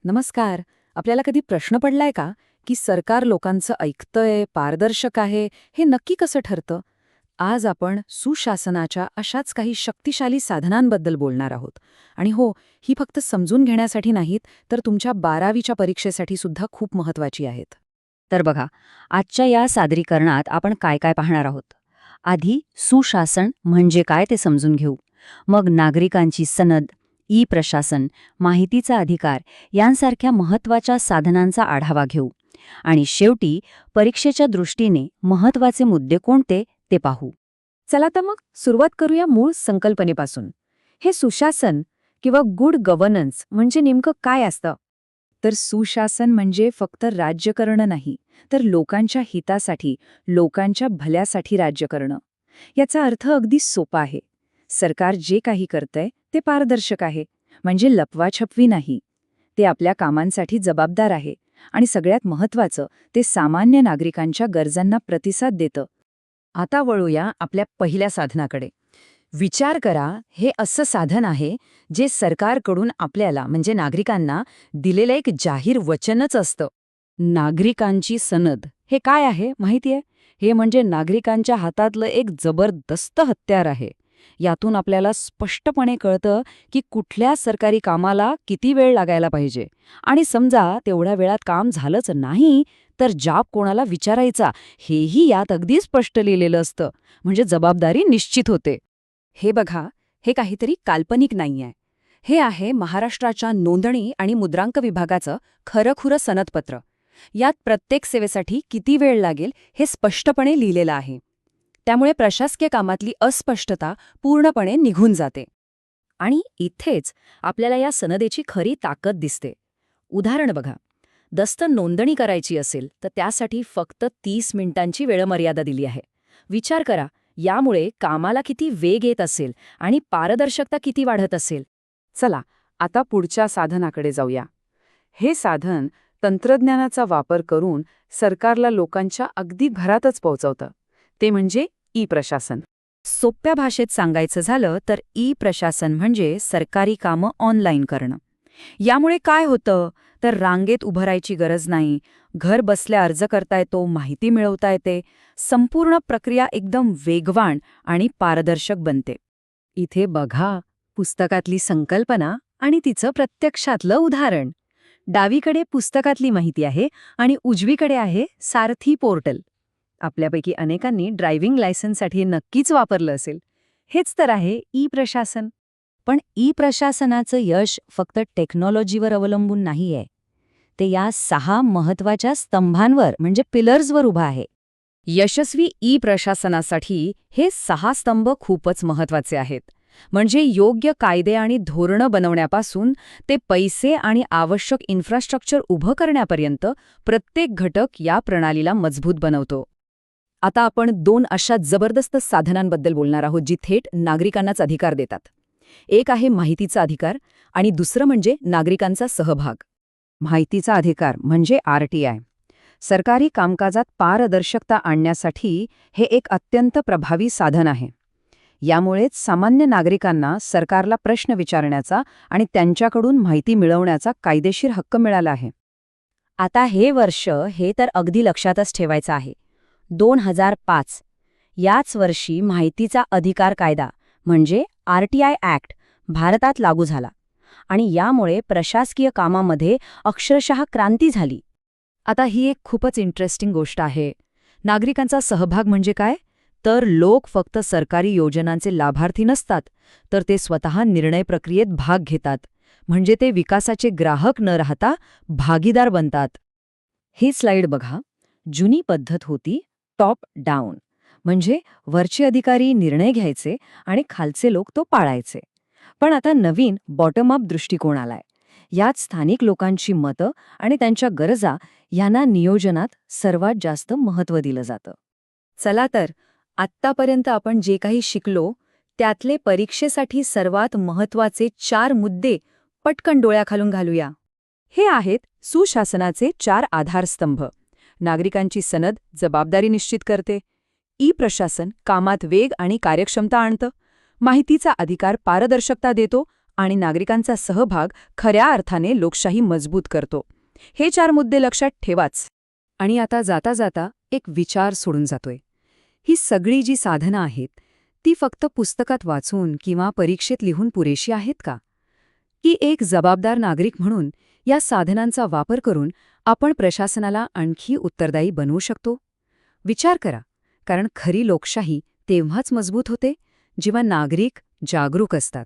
नमस्कार. आपल्याला कधी प्रश्न पडलाय का की सरकार लोकांचं ऐकतंय, पारदर्शक आहे, हे नक्की कसं ठरतं? आज आपण सुशासनाच्या अशाच काही शक्तिशाली साधनांबद्दल बोलणार आहोत. आणि हो, ही फक्त समजून घेण्यासाठी नाहीत, तर तुमच्या 12वीच्या परीक्षेसाठी सुद्धा खूप महत्वाची आहेत. तर बघा, आजच्या या सादरीकरणात आपण काय काय पाहणार आहोत. आधी सुशासन म्हणजे काय ते समजून घेऊ. मग नागरिकांची सनद, ई प्रशासन, माहितीचा अधिकार यांसारख्या महत्त्वाच्या साधनांचा आढावा घेऊ. आणि शेवटी परीक्षेच्या दृष्टीने महत्त्वाचे मुद्दे कोणते ते पाहू. चला तर मग सुरुवात करूया मूळ संकल्पनेपासून. हे सुशासन किंवा गुड गव्हर्नन्स म्हणजे नेमकं काय असतं? तर सुशासन म्हणजे फक्त राज्य करणं नाही, तर लोकांच्या हितासाठी, लोकांच्या भल्यासाठी राज्य करणं. याचा अर्थ अगदी सोपा आहे. सरकार जे काही करतंय ते पारदर्शक आहे, म्हणजे लपवाछपवी नाही. ते आपल्या कामांसाठी जबाबदार आहे आणि सगळ्यात महत्त्वाचं, ते सामान्य नागरिकांच्या गरजांना प्रतिसाद देतं. आता वळूया आपल्या पहिल्या साधनाकडे. विचार करा, हे असं साधन आहे जे सरकारकडून आपल्याला म्हणजे नागरिकांना दिलेलं एक जाहीर वचनच असतं. नागरिकांची सनद हे काय आहे माहितीये? हे म्हणजे नागरिकांच्या हातातलं एक जबरदस्त हत्यार आहे. यातून आपल्याला स्पष्टपणे कळतं की कुठल्या सरकारी कामाला किती वेळ लागायला पाहिजे, आणि समजा तेवढ्या वेळात काम झालंच नाही तर जाब कोणाला विचारायचा हेही यात अगदी स्पष्ट लिहिलेलं असतं. म्हणजे जबाबदारी निश्चित होते. हे बघा, हे काहीतरी काल्पनिक नाहीये. हे आहे महाराष्ट्राच्या नोंदणी आणि मुद्रांक विभागाचं खरंखुरं सनदपत्र. यात प्रत्येक सेवेसाठी किती वेळ लागेल हे स्पष्टपणे लिहिलेलं आहे. त्यामुळे प्रशासकीय कामातली अस्पष्टता पूर्णपणे निघून जाते. आणि इथेच आपल्याला या सनदेची खरी ताकद दिसते. उदाहरण बघा, दस्त नोंदणी करायची असेल तर त्यासाठी फक्त 30 मिनिटांची वेळमर्यादा दिली आहे. विचार करा, यामुळे कामाला किती वेग येत असेल आणि पारदर्शकता किती वाढत असेल. चला, आता पुढच्या साधनाकडे जाऊया. हे साधन तंत्रज्ञानाचा वापर करून सरकारला लोकांच्या अगदी घरातच पोहोचवतं. ते म्हणजे ई प्रशासन. सोप्या भाषेत सांगायचं झालं तर ई प्रशासन म्हणजे सरकारी कामं ऑनलाईन करणं. यामुळे काय होतं तर रांगेत उभं राहायची गरज नाही, घर बसल्या अर्ज करता येतो, माहिती मिळवता येते. संपूर्ण प्रक्रिया एकदम वेगवान आणि पारदर्शक बनते. इथे बघा, पुस्तकातली संकल्पना आणि तिचं प्रत्यक्षातलं उदाहरण. डावीकडे पुस्तकातली माहिती आहे आणि उजवीकडे आहे सारथी पोर्टल. आपल्यापैकी अनेकांनी ड्रायव्हिंग लायसन्ससाठी नक्कीच वापरलं असेल. हेच तर आहे ई प्रशासन. पण ई प्रशासनाचं यश फक्त टेक्नॉलॉजीवर अवलंबून नाहीये. ते या 6 महत्त्वाच्या स्तंभांवर म्हणजे पिलर्सवर उभं आहे. यशस्वी ई प्रशासनासाठी हे 6 स्तंभ खूपच महत्वाचे आहेत. म्हणजे योग्य कायदे आणि धोरणं बनवण्यापासून ते पैसे आणि आवश्यक इन्फ्रास्ट्रक्चर उभं करण्यापर्यंत प्रत्येक घटक या प्रणालीला मजबूत बनवतो. आता आपण 2 अशा जबरदस्त साधनांबद्दल बोलणार आहोत जी थेट नागरिकांनाच अधिकार देतात. एक आहे माहितीचा अधिकार आणि दुसरं म्हणजे नागरिकांचा सहभाग. माहितीचा अधिकार म्हणजे RTI. सरकारी कामकाजात पारदर्शकता आणण्यासाठी हे एक अत्यंत प्रभावी साधन आहे. यामुळेच सामान्य नागरिकांना सरकारला प्रश्न विचारण्याचा आणि त्यांच्याकडून माहिती मिळवण्याचा कायदेशीर हक्क मिळाला आहे. आता हे वर्ष हे तर अगदी लक्षातच ठेवायचं आहे. 2005 याच वर्षी माहितीचा अधिकार कायदा म्हणजे RTI ॲक्ट भारतात लागू झाला आणि यामुळे प्रशासकीय कामामध्ये अक्षरशः क्रांती झाली. आता ही एक खूपच इंटरेस्टिंग गोष्ट आहे. नागरिकांचा सहभाग म्हणजे काय? तर लोक फक्त सरकारी योजनांचे लाभार्थी नसतात, तर ते स्वतः निर्णय प्रक्रियेत भाग घेतात. म्हणजे ते विकासाचे ग्राहक न राहता भागीदार बनतात. ही स्लाईड बघा. जुनी पद्धत होती टॉप डाऊन, म्हणजे वरचे अधिकारी निर्णय घ्यायचे आणि खालचे लोक तो पाळायचे. पण आता नवीन बॉटम अप दृष्टिकोन आलाय. यात स्थानिक लोकांची मतं आणि त्यांच्या गरजा यांना नियोजनात सर्वात जास्त महत्त्व दिलं जातं. चला तर, आत्तापर्यंत आपण जे काही शिकलो त्यातले परीक्षेसाठी सर्वात महत्त्वाचे 4 मुद्दे पटकन डोळ्याखालून घालूया. हे आहेत सुशासनाचे 4 आधारस्तंभ. नागरिकांची सनद जबाबदारी निश्चित करते. ई प्रशासन कामात वेग आणि कार्यक्षमता आणतं. माहितीचा अधिकार पारदर्शकता देतो आणि नागरिकांचा सहभाग खऱ्या अर्थाने लोकशाही मजबूत करतो. हे 4 मुद्दे लक्षात ठेवाच. आणि आता जाता जाता एक विचार सोडून जातोय. ही सगळी जी साधनं आहेत ती फक्त पुस्तकात वाचून किंवा परीक्षेत लिहून पुरेशी आहेत का? की एक जबाबदार नागरिक म्हणून या साधनांचा वापर करून आपण प्रशासनाला आणखी उत्तरदायी बनवू शकतो? विचार करा, कारण खरी लोकशाही तेव्हाच मजबूत होते जेव्हा नागरिक जागरूक असतात.